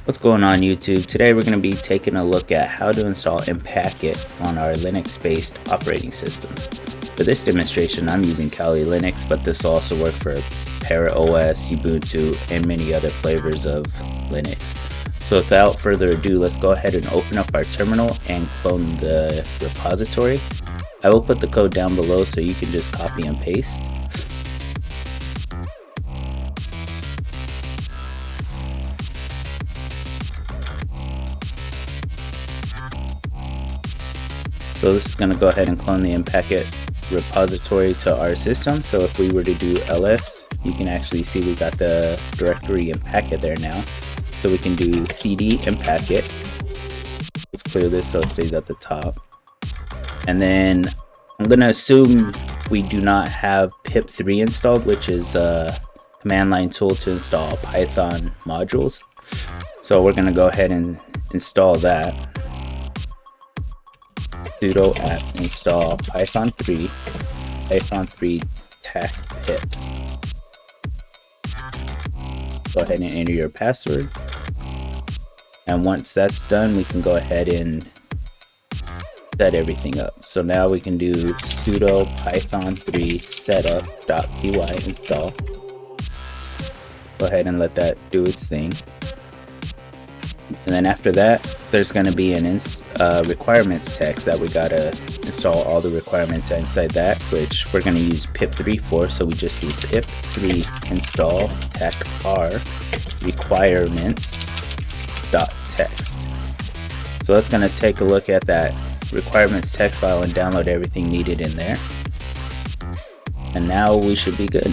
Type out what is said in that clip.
What's going on YouTube? Today we're going to be taking a look at how to install Impacket on our Linux-based operating systems. For this demonstration I'm using Kali Linux, but this will also work for Parrot OS, Ubuntu, and many other flavors of Linux. So without further ado, let's go ahead and open up our terminal and clone the repository. I will put the code down below so you can just copy and paste. So this is going to go ahead and clone the Impacket repository to our system. So if we were to do ls, you can actually see we got the directory Impacket there now. So we can do cd Impacket. Let's clear this so it stays at the top. And then I'm going to assume we do not have pip3 installed, which is a command line tool to install Python modules. So we're going to go ahead and install that. Sudo apt install python 3 tac pip. Go ahead and enter your password, and once that's done we can go ahead and set everything up. So now we can do sudo python 3 setup.py install. Go ahead and let that do its thing. And then after that, there's going to be an requirements text that we gotta install all the requirements inside that, which we're going to use pip3 for. So we just do pip3 install tac-r requirements.txt. So that's going to take a look at that requirements text file and download everything needed in there. And now we should be good.